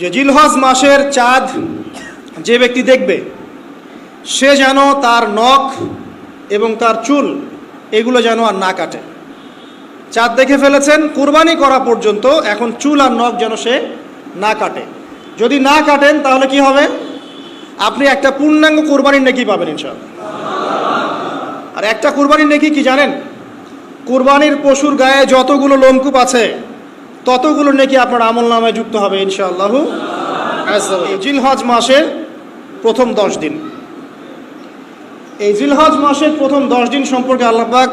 যে জিলহজ মাসের চাঁদ যে ব্যক্তি দেখবে সে যেন তার নখ এবং তার চুল এগুলো যেন আর না কাটে। চাঁদ দেখে ফেলেছেন, কুরবানি করা পর্যন্ত এখন চুল আর নখ যেন সে না কাটে। যদি না কাটেন তাহলে কি হবে? আপনি একটা পূর্ণাঙ্গ কুরবানির নেকি পাবেন ইনশাআল্লাহ। আর একটা কুরবানির নেকি কি জানেন? কুরবানির পশুর গায়ে যতগুলো লোমকূপ আছে ততগুলো নেকি আপনার আমল নামায় যুক্ত হবে ইনশাআল্লাহ। জিলহজ মাসের প্রথম 10 দিন, এই জিলহজ মাসের প্রথম 10 দিন সম্পর্কে আল্লাহ পাক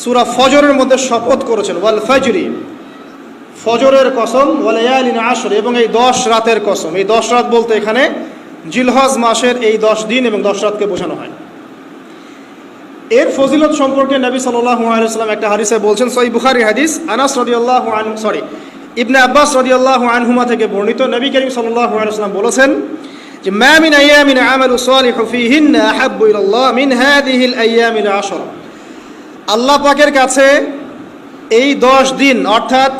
সূরা ফজরের মধ্যে শপথ করেছেন, ওয়াল ফজরি, ফজরের কসম, ওয়া লায়ালিন আশর, এবং এই 10 রাতের কসম। এই 10 রাত বলতে এখানে জিলহজ মাসের এই 10 দিন এবং 10 রাতকে বোঝানো হয়। এর ফজিলত সম্পর্কে নবী সাল্লাল্লাহু আলাইহি ওয়াসাল্লাম একটা হাদিসে বলছেন, সহিহ বুখারী হাদিস, আনাস রাদিয়াল্লাহু আনহু ইবনে আব্বাস রাদিয়াল্লাহু আনহুমা থেকে বর্ণিত, নবী করিম সাল্লাল্লাহু আলাইহি ওয়াসাল্লাম বলেছেন যে মা মিন আইয়ামিন আমালু সালিহু ফীহিন্না আহাব্বু ইলাল্লাহ মিন হাযিহিল আইয়ামিল 10। আল্লাহ পাকের কাছে এই 10 দিন অর্থাৎ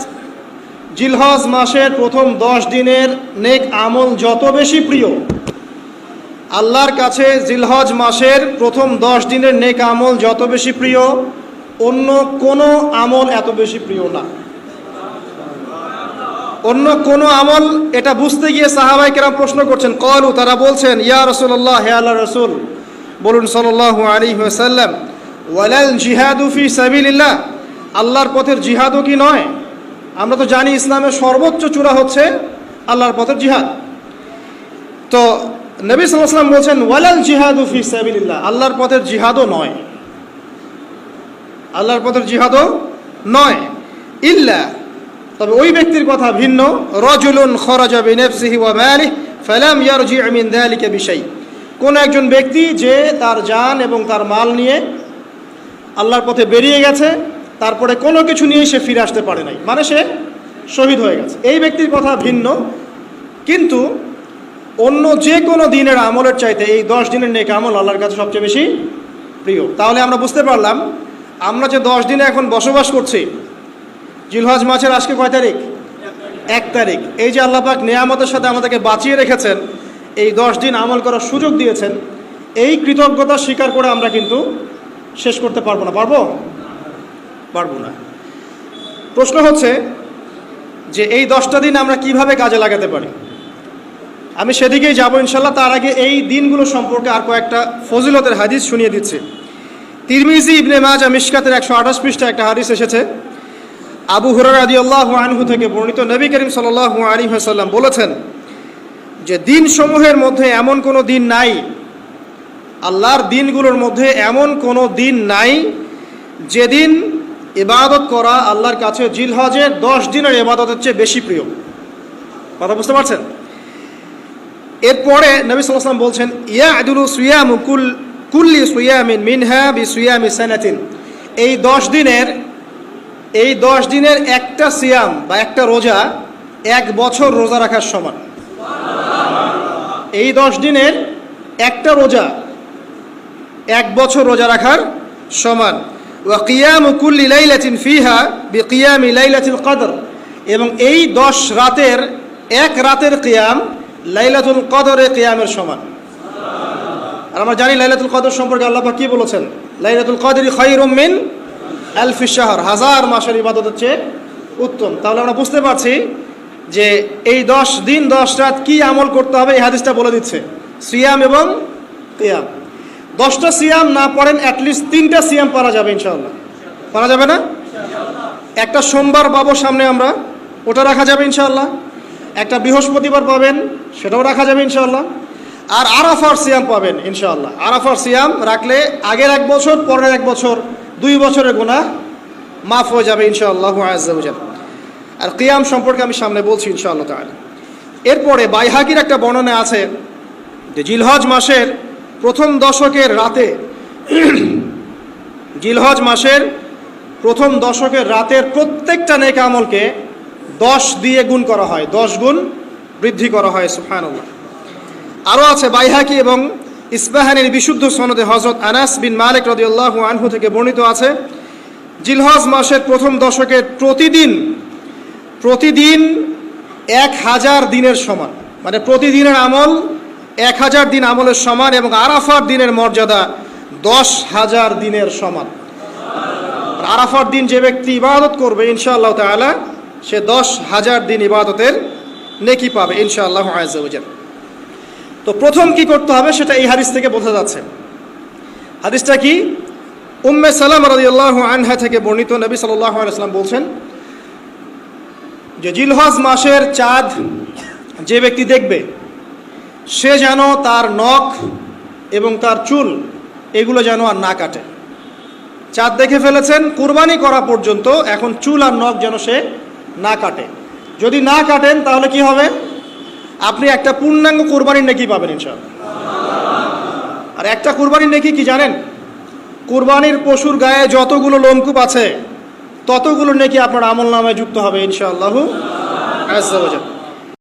জিলহজ মাসের প্রথম 10 দিনের নেক আমল যত বেশি প্রিয়, আল্লাহর কাছে জিলহজ মাসের প্রথম 10 দিনের নেক আমল যত বেশি প্রিয়, অন্য কোনো আমল এত বেশি প্রিয় না। অন্য কোনো আমল, এটা বুঝতে গিয়ে সাহাবায়ে কেরাম প্রশ্ন করছেন, ক্বালু, তারা বলছেন, ইয়া রাসূলুল্লাহ, হে আল্লাহর রাসূল, বলুন সাল্লাল্লাহু আলাইহি ওয়াসাল্লাম, ওয়ালাল জিহাদু ফি সাবিলিল্লাহ, আল্লাহর পথের জিহাদও কি নয়? আমরা তো জানি ইসলামের সর্বোচ্চ চূড়া হচ্ছে আল্লাহর পথের জিহাদ। তো নবী সাল্লাল্লাহু আলাইহি ওয়াসাল্লাম বলছেন, ওয়ালাল জিহাদু ফি সাবিলিল্লাহ, আল্লাহর পথের জিহাদও নয়, আল্লাহর পথের জিহাদও নয়, ইল্লা, তবে ওই ব্যক্তির কথা ভিন্ন, রাজুলুন খরাজা বিনাফসিহি ওয়া মালিহি ফালাম ইয়ারজি মিন যালিকা বিশাই, কোন একজন ব্যক্তি যে তার জান এবং তার মাল নিয়ে আল্লাহর পথে বেরিয়ে গেছে, তারপরে কোনো কিছু নিয়ে সে ফিরে আসতে পারে নাই, মানে সে শহীদ হয়ে গেছে, এই ব্যক্তির কথা ভিন্ন। কিন্তু অন্য যে কোনো দিনের আমলের চাইতে এই 10 দিনের নেক আমল আল্লাহর কাছে সবচেয়ে বেশি প্রিয়। তাহলে আমরা বুঝতে পারলাম, আমরা যে 10 দিনে এখন বসবাস করছি, জিলহজ মাসের আজকে কয় তারিখ? 1 তারিখ। এই যে আল্লাহ পাক নিয়ামতের সাথে আমাদেরকে বাঁচিয়ে রেখেছেন, এই 10 দিন আমল করার সুযোগ দিয়েছেন, এই কৃতজ্ঞতা স্বীকার করে আমরা কিন্তু শেষ করতে পারবো না। পারবো না। প্রশ্ন হচ্ছে যে এই 10টা দিন আমরা কিভাবে কাজে লাগাতে পারি। আমি সেদিকেই যাবো ইনশাল্লাহ। তার আগে এই দিনগুলো সম্পর্কে আর কয়েকটা ফজিলতের হাদিস শুনিয়ে দিচ্ছি। তিরমিজি, ইবনে মাজাহ, মিশকাতের 128 পৃষ্ঠায় একটা হাদিস এসেছে, আবু হুরায়রা রাদিয়াল্লাহু আনহু থেকে বর্ণিত, নবী করিম সাল্লাল্লাহু আলাইহি ওয়াসাল্লাম বলেছেন যে দিনসমূহের মধ্যে এমন কোনো দিন নাই, আল্লাহর দিনগুলোর মধ্যে এমন কোনো দিন নাই যেদিন ইবাদত করা আল্লাহর কাছে জিলহজের 10 দিনের ইবাদতের চেয়ে বেশি প্রিয়। কথা বুঝতে পারছেন? এরপরে নবী সাল্লাল্লাহু আলাইহি ওয়াসাল্লাম বলছেন, ইয়াদুলু সিয়ামু কুল্লি সিয়ামিন মিনহা বিসিয়ামি সানাতিন, এই 10 দিনের একটা সিয়াম বা একটা রোজা 1 বছর রোজা রাখার সমান। এই 10 দিনের একটা রোজা 1 বছর রোজা রাখার সমান। ওয়া কিয়ামু কুল্লি লাইলাতিন ফিহা বিকিয়ামি লাইলাতুল কদর, এবং এই 10 রাতের এক রাতের কিয়াম লাইলাতুল কদরের কিয়ামের সমান। আর আমরা জানি লাইলাতুল কদর সম্পর্কে আল্লাহ পাক কি বলেছেন, লাইলাতুল কদরি খায়রুম মিন আলফি শাহর, 1000 মাসের ইবাদতের চেয়ে উত্তম। তাহলে আমরা বুঝতে পারছি যে এই 10 দিন 10 রাত কি আমল করতে হবে, এই হাদিসটা বলে দিচ্ছে, সিয়াম এবং কিয়াম। 10টা সিয়াম না পড়েন, অ্যাটলিস্ট 3টা সিয়াম পারা যাবে ইনশাআল্লাহ। পারা যাবে না? একটা সোমবার পাবো সামনে আমরা, ওটা রাখা যাবে ইনশাআল্লাহ। একটা বৃহস্পতিবার পাবেন, সেটাও রাখা যাবে ইনশাআল্লাহ। আর আরাফার সিয়াম পাবেন ইনশাআল্লাহ। আরাফার সিয়াম রাখলে আগের 1 বছর, পরের 1 বছর, 2 বছরের গুনাহ মাফ হয়ে যাবে ইনশাআল্লাহু আযজা ওয়া জাল। আর কিয়াম সম্পর্কে আমি সামনে বলছি ইনশাআল্লাহ তাআলা। এরপরে বাইহাকির একটা বর্ণনা আছে যে জিলহজ মাসের প্রথম দশকের রাতে, জিলহজ মাসের প্রথম দশকের রাতের প্রত্যেকটা নেক আমলকে 10 দিয়ে গুণ করা হয়, 10 গুণ বৃদ্ধি করা হয়। সুবহানাল্লাহ। আরও আছে বাইহাকি এবং ইসবাহানির বিশুদ্ধ সনদে হযরত আনাস বিন মালিক রাদিয়াল্লাহু আনহু থেকে বর্ণিত আছে, জিলহজ মাসের প্রথম দশকের প্রতিদিন 1000 দিনের সমান, মানে প্রতিদিনের আমল 1000 দিন আমলের সমান, এবং আরাফার দিনের মর্যাদা 10,000 দিনের সমান। আরাফার দিন যে ব্যক্তি ইবাদত করবে ইনশাআল্লাহ তাআলা সে 10,000 দিন ইবাদতের নেকি পাবে ইনশাআল্লাহ আযজা ওয়া জাল। তো প্রথম কি করতে হবে সেটা এই হাদিস থেকে বোঝা যাচ্ছে। হাদিসটা কি? উম্মে সালামা রাদিয়াল্লাহু আনহা থেকে বর্ণিত, নবী সাল্লাল্লাহু আলাইহি ওয়াসাল্লাম বলছেন যে জিলহজ মাসের চাঁদ যে ব্যক্তি দেখবে সে যেন তার নখ এবং তার চুল এগুলো যেন আর না কাটে। চাঁদ দেখে ফেলেছেন, কুরবানি করা পর্যন্ত এখন চুল আর নখ যেন সে না কাটে। যদি না কাটেন তাহলে কি হবে? আপনি একটা পূর্ণাঙ্গ কুরবানির নেকি পাবেন ইনশাআল্লাহ। আর একটা কুরবানির নেকি কি জানেন? কুরবানির পশুর গায়ে যতগুলো লোমকূপ আছে ততগুলো নেকি আপনার আমল নামায় যুক্ত হবে ইনশাআল্লাহু আযজা ওয়া জাল।